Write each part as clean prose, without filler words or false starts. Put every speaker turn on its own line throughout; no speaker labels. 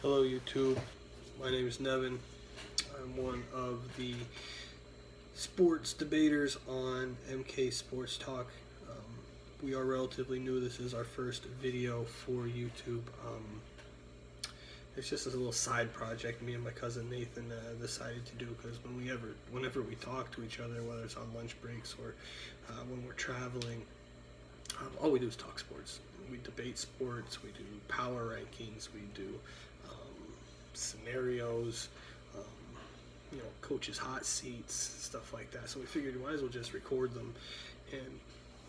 Hello YouTube, my name is Nevin. I'm one of the sports debaters on MK Sports Talk. We are relatively new. This is our first video for YouTube. It's just a little side project me and my cousin Nathan decided to do, because whenever we talk to each other, whether it's on lunch breaks or when we're traveling, all we do is talk sports. We debate sports, we do power rankings, we do scenarios, coaches' hot seats, stuff like that. So we figured we might as well just record them and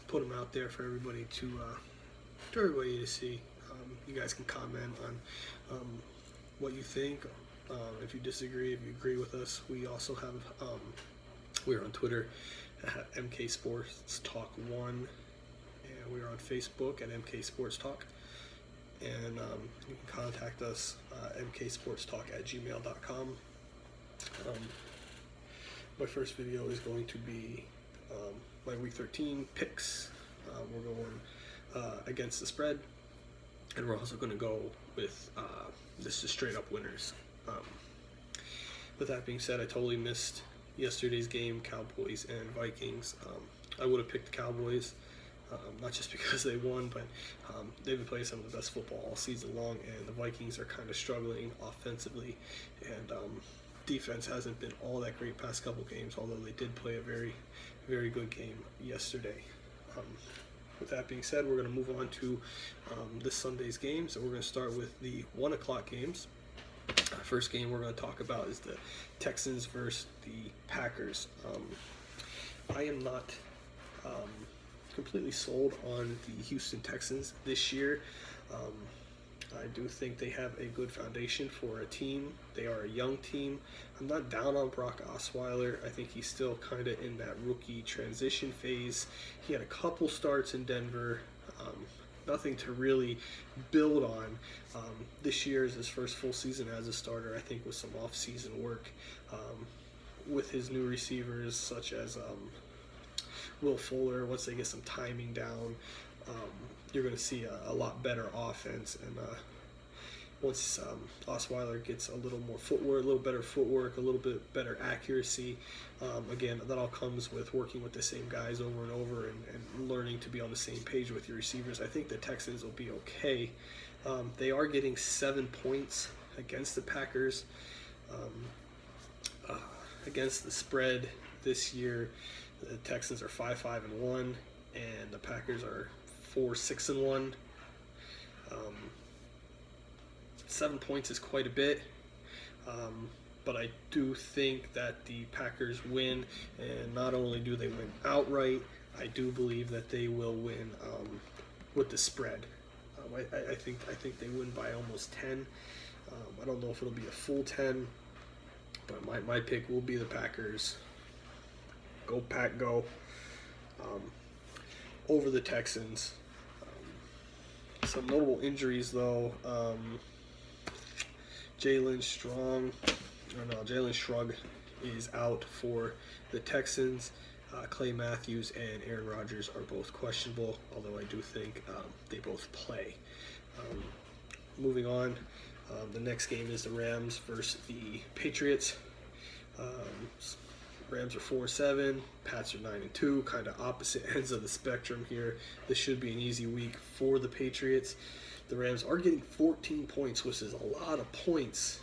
put them out there for everybody to see. You guys can comment on what you think. If you disagree, if you agree with us. We also have we're on Twitter at MK Sports Talk 1, and we're on Facebook at MK Sports Talk. And you can contact us mksportstalk@gmail.com. My first video is going to be my Week 13 picks. We're going against the spread, and we're also going to go with this is straight up winners. With that being said, I totally missed yesterday's game, Cowboys and Vikings. I would have picked the Cowboys. Not just because they won, but they've been playing some of the best football all season long, and the Vikings are kind of struggling offensively, and defense hasn't been all that great past couple games, although they did play a very, very good game yesterday. With that being said, we're going to move on to this Sunday's games, and we're going to start with the 1 o'clock games. First game we're going to talk about is the Texans versus the Packers. I am not completely sold on the Houston Texans this year. I do think they have a good foundation for a team. They are a young team. I'm not down on Brock Osweiler. I think he's still kind of in that rookie transition phase. He had a couple starts in Denver. Nothing to really build on. This year is his first full season as a starter, I think, with some off-season work with his new receivers, such as Will Fuller. Once they get some timing down, you're going to see a lot better offense. And once Osweiler gets a little more footwork, a little better footwork, a little bit better accuracy, again, that all comes with working with the same guys over and over and learning to be on the same page with your receivers. I think the Texans will be okay. They are getting 7 points against the Packers. Against the spread this year, the Texans are 5-5-1, and the Packers are 4-6-1. 7 points is quite a bit, but I do think that the Packers win, and not only do they win outright, I do believe that they will win with the spread. I think they win by almost 10. I don't know if it'll be a full 10, but my pick will be the Packers. Go Pack, go. Over the Texans. Some notable injuries, though. Jalen Shrug is out for the Texans. Clay Matthews and Aaron Rodgers are both questionable, although I do think they both play. Moving on, the next game is the Rams versus the Patriots. Rams are 4-7, Pats are 9-2, kind of opposite ends of the spectrum here. This should be an easy week for the Patriots. The Rams are getting 14 points, which is a lot of points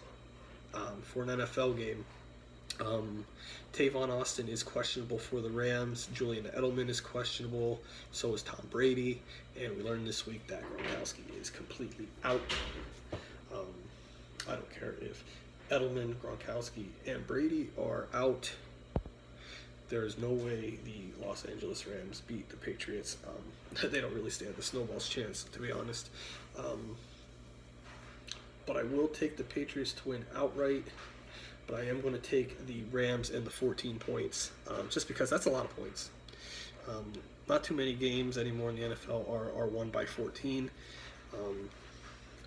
for an NFL game. Tavon Austin is questionable for the Rams. Julian Edelman is questionable. So is Tom Brady. And we learned this week that Gronkowski is completely out. I don't care if Edelman, Gronkowski, and Brady are out. There is no way the Los Angeles Rams beat the Patriots. They don't really stand the snowball's chance, to be honest. But I will take the Patriots to win outright. But I am going to take the Rams and the 14 points, just because that's a lot of points. Not too many games anymore in the NFL are won by 14.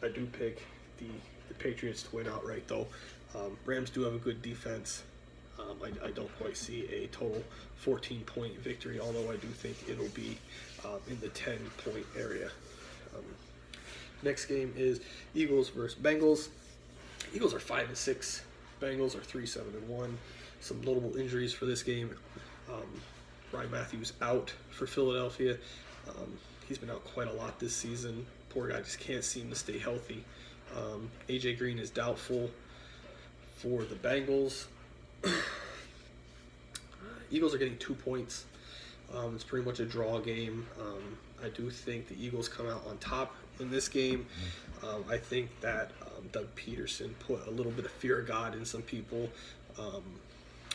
I do pick the Patriots to win outright, though. Rams do have a good defense. I don't quite see a total 14-point victory, although I do think it'll be in the 10-point area. Next game is Eagles versus Bengals. Eagles are 5-6. Bengals are 3-7-1. Some notable injuries for this game. Ryan Matthews out for Philadelphia. He's been out quite a lot this season. Poor guy just can't seem to stay healthy. AJ Green is doubtful for the Bengals. Eagles are getting 2 points. It's pretty much a draw game. I do think the Eagles come out on top in this game. I think that Doug Peterson put a little bit of fear of God in some people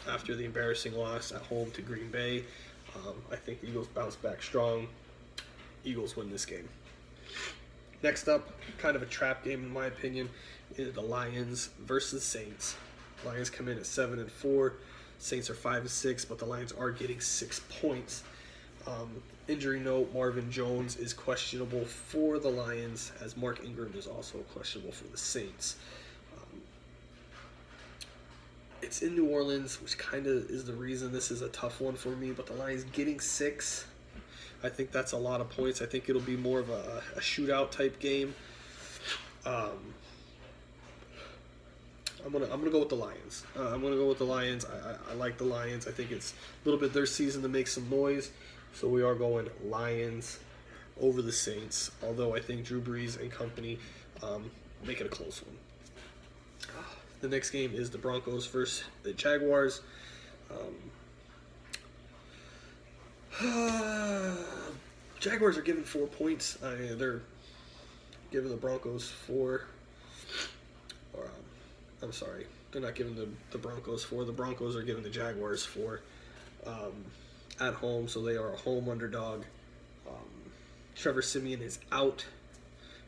after the embarrassing loss at home to Green Bay. I think the Eagles bounce back strong. Eagles win this game. Next up, kind of a trap game in my opinion, is the Lions versus Saints. Lions come in at 7-4. Saints are 5-6, but the Lions are getting 6 points. Injury note: Marvin Jones is questionable for the Lions, as Mark Ingram is also questionable for the Saints. It's in New Orleans, which kind of is the reason this is a tough one for me, but the Lions getting 6, I think that's a lot of points. I think it'll be more of a shootout type game. I'm gonna go with the Lions. I like the Lions. I think it's a little bit their season to make some noise. So we are going Lions over the Saints. Although I think Drew Brees and company make it a close one. The next game is the Broncos versus the Jaguars. Jaguars are given 4 points. They're giving the Broncos 4. I'm sorry, they're not giving the Broncos 4. The Broncos are giving the Jaguars 4 at home, so they are a home underdog. Trevor Siemian is out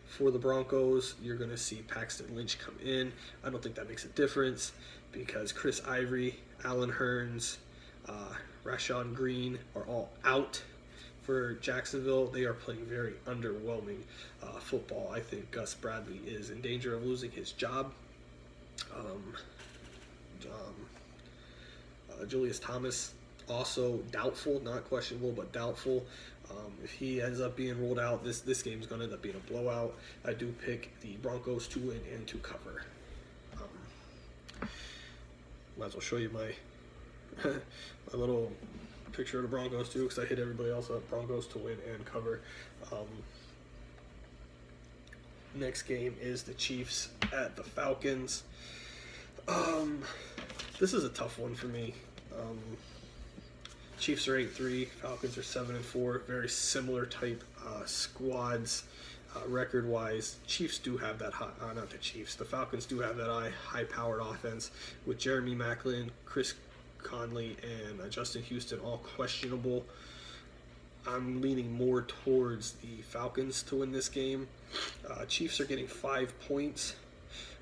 for the Broncos. You're going to see Paxton Lynch come in. I don't think that makes a difference because Chris Ivory, Alan Hearns, Rashawn Green are all out for Jacksonville. They are playing very underwhelming football. I think Gus Bradley is in danger of losing his job. Julius Thomas also doubtful, not questionable, but doubtful. If he ends up being rolled out, this game is going to end up being a blowout. I do pick the Broncos to win and to cover. Might as well show you my my little picture of the Broncos too, because I hit everybody else up. Broncos to win and cover. Next game is the Chiefs at the Falcons. This is a tough one for me. Chiefs are 8-3, Falcons are 7-4. Very similar type squads record-wise. Chiefs do have that not the Chiefs. The Falcons do have that high-powered offense with Jeremy Maclin, Chris Conley, and Justin Houston all questionable. I'm leaning more towards the Falcons to win this game. Chiefs are getting 5 points,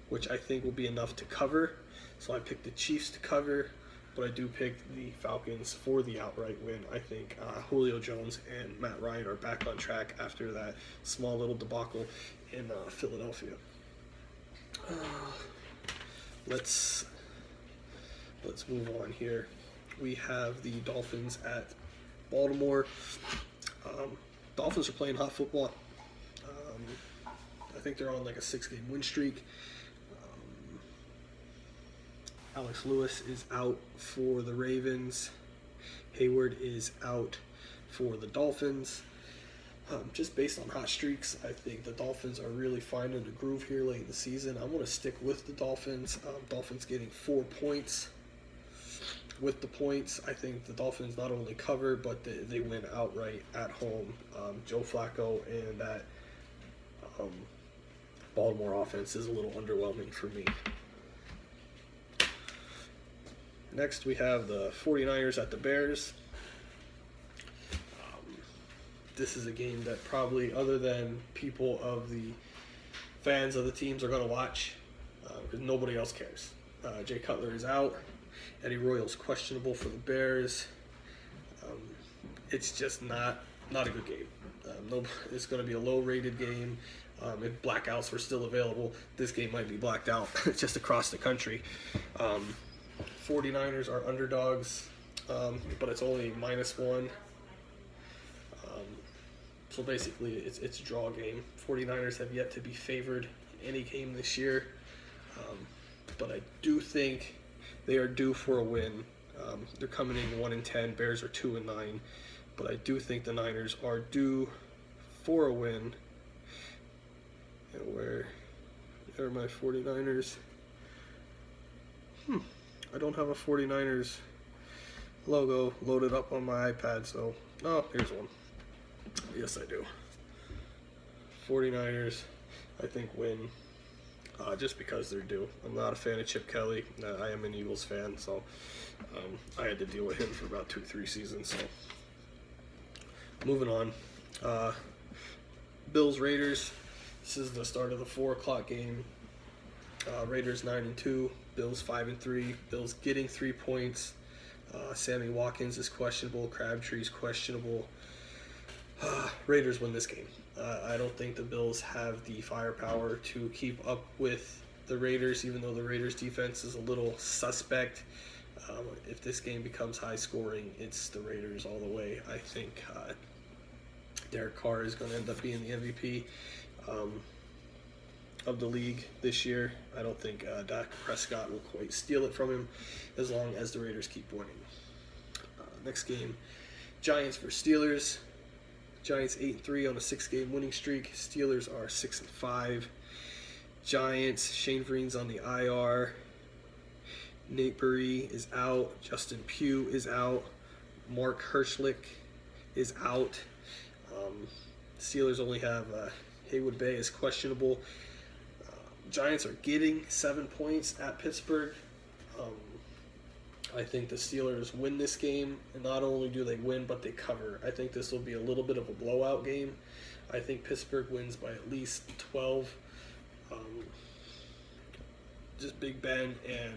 which I think will be enough to cover. So I picked the Chiefs to cover, but I do pick the Falcons for the outright win. I think Julio Jones and Matt Ryan are back on track after that small little debacle in Philadelphia. Let's move on here. We have the Dolphins at Baltimore. Dolphins are playing hot football. I think they're on like a 6-game win streak. Alex Lewis is out for the Ravens. Hayward is out for the Dolphins. Just based on hot streaks, I think the Dolphins are really finding the groove here late in the season. I'm going to stick with the Dolphins. Dolphins getting 4 points. With the points, I think the Dolphins not only cover, but they win outright at home. Joe Flacco and that Baltimore offense is a little underwhelming for me. Next, we have the 49ers at the Bears. This is a game that probably, other than people of the fans of the teams, are going to watch because nobody else cares. Jay Cutler is out. Eddie Royal's questionable for the Bears. It's just not a good game. It's going to be a low-rated game. If blackouts were still available, this game might be blacked out just across the country. 49ers are underdogs, but it's only -1. So basically, it's a draw game. 49ers have yet to be favored in any game this year. but I do think they are due for a win. They're coming in 1-10. Bears are 2-9, but I do think the Niners are due for a win. And where are my 49ers? I don't have a 49ers logo loaded up on my iPad, so here's one. Yes, I do. 49ers, I think, win. Just because they're due. I'm not a fan of Chip Kelly. I am an Eagles fan, so I had to deal with him for about 2-3 seasons. So moving on, Bills Raiders. This is the start of the 4 o'clock game. Raiders 9-2, Bills 5-3. Bills getting 3 points. Sammy Watkins is questionable. Crabtree's questionable. Raiders win this game. I don't think the Bills have the firepower to keep up with the Raiders, even though the Raiders' defense is a little suspect. If this game becomes high scoring, it's the Raiders all the way. I think Derek Carr is going to end up being the MVP of the league this year. I don't think Dak Prescott will quite steal it from him as long as the Raiders keep winning. Next game, Giants versus Steelers. Giants 8-3 on a 6-game winning streak. Steelers are 6-5. Giants, Shane Vereen's on the IR. Nate Burry is out. Justin Pugh is out. Mark Hirschlick is out. Steelers only have Haywood Bay is questionable. Giants are getting 7 points at Pittsburgh. I think the Steelers win this game, and not only do they win, but they cover. I think this will be a little bit of a blowout game. I think Pittsburgh wins by at least 12. Just Big Ben and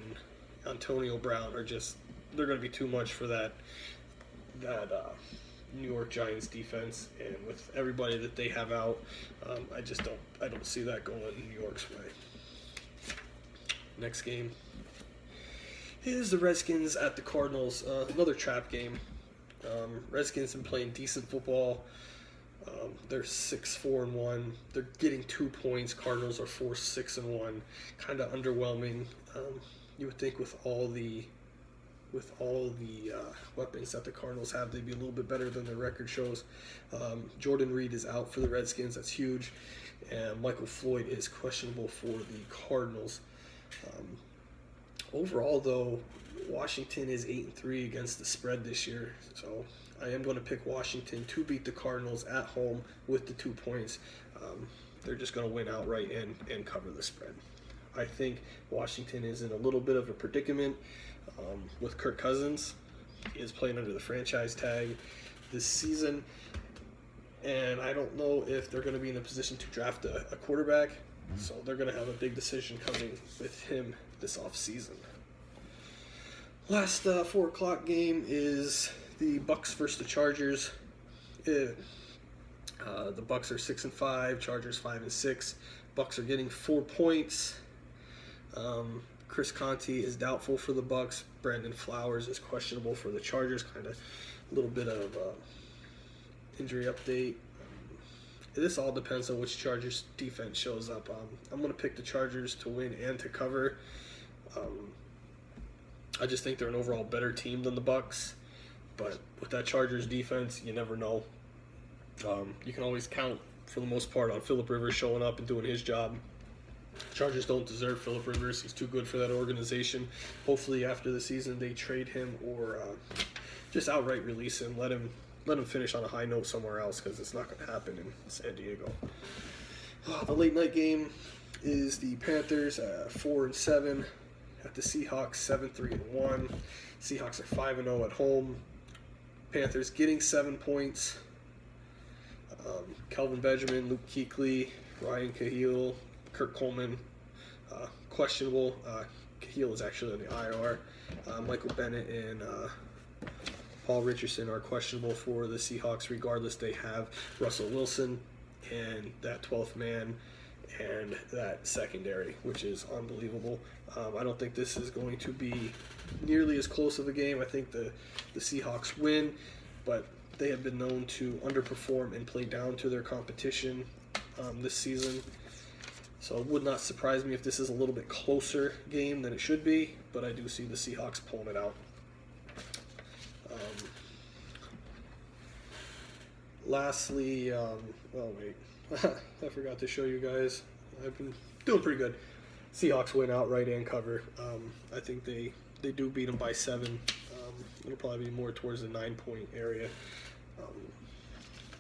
Antonio Brown are they're going to be too much for that New York Giants defense, and with everybody that they have out, I don't see that going New York's way. Next game is the Redskins at the Cardinals. Another trap game. Redskins have been playing decent football. They're 6-4-1. They're getting 2 points. Cardinals are 4-6-1. Kind of underwhelming. You would think with all the weapons that the Cardinals have, they'd be a little bit better than their record shows. Jordan Reed is out for the Redskins. That's huge. And Michael Floyd is questionable for the Cardinals. Overall, though, Washington is 8-3 against the spread this year. So I am going to pick Washington to beat the Cardinals at home with the 2 points. They're just going to win outright and cover the spread. I think Washington is in a little bit of a predicament with Kirk Cousins. He is playing under the franchise tag this season, and I don't know if they're going to be in a position to draft a quarterback, so they're going to have a big decision coming with him this offseason. Last 4 o'clock game is the Bucks versus the Chargers. The Bucks are 6-5, Chargers 5-6. Bucks are getting 4 points. Chris Conte is doubtful for the Bucks. Brandon Flowers is questionable for the Chargers. Kind of a little bit of injury update. This all depends on which Chargers defense shows up. I'm going to pick the Chargers to win and to cover. I just think they're an overall better team than the Bucks. But with that Chargers defense, you never know. You can always count, for the most part, on Phillip Rivers showing up and doing his job. Chargers don't deserve Phillip Rivers. He's too good for that organization. Hopefully after the season they trade him or just outright release him. Let him finish on a high note somewhere else, because it's not going to happen in San Diego. The late night game is the Panthers 4-7 at the Seahawks 7-3-1. Seahawks are 5-0 at home. Panthers getting 7 points. Kelvin Benjamin, Luke Kuechly, Ryan Cahill, Kirk Coleman, questionable. Cahill is actually on the IR. Michael Bennett and Paul Richardson are questionable for the Seahawks. Regardless, they have Russell Wilson and that 12th man and that secondary, which is unbelievable. I don't think this is going to be nearly as close of a game. I think the Seahawks win, but they have been known to underperform and play down to their competition this season. So it would not surprise me if this is a little bit closer game than it should be, but I do see the Seahawks pulling it out. Lastly, oh wait, I forgot to show you guys. I've been doing pretty good. Seahawks win outright and cover. I think they do beat them by 7. It'll probably be more towards the 9-point area.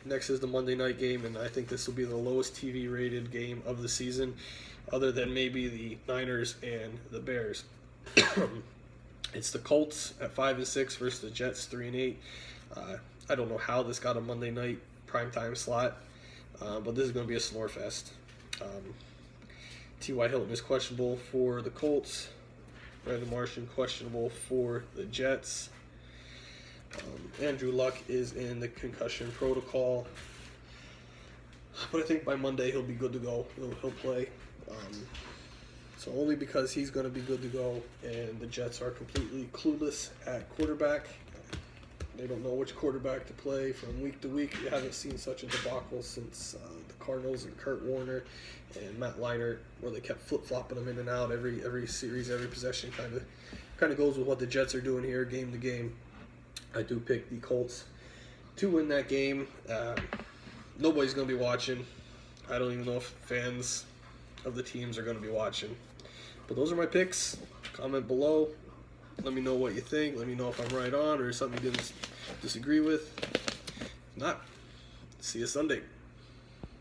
Next is the Monday night game, and I think this will be the lowest TV rated game of the season, other than maybe the Niners and the Bears. It's the Colts at 5-6 versus the Jets 3-8. I don't know how this got a Monday night primetime slot, but this is going to be a snore fest. T.Y. Hilton is questionable for the Colts. Brandon Martian questionable for the Jets. Andrew Luck is in the concussion protocol, but I think by Monday he'll be good to go. He'll play. So only because he's going to be good to go, and the Jets are completely clueless at quarterback. They don't know which quarterback to play from week to week. You haven't seen such a debacle since the Cardinals and Kurt Warner and Matt Leinart, where they kept flip-flopping them in and out every series, every possession. Kind of goes with what the Jets are doing here, game to game. I do pick the Colts to win that game. Nobody's going to be watching. I don't even know if fans of the teams are going to be watching. But those are my picks. Comment below. Let me know what you think. Let me know if I'm right on or something you didn't disagree with. If not, see you Sunday.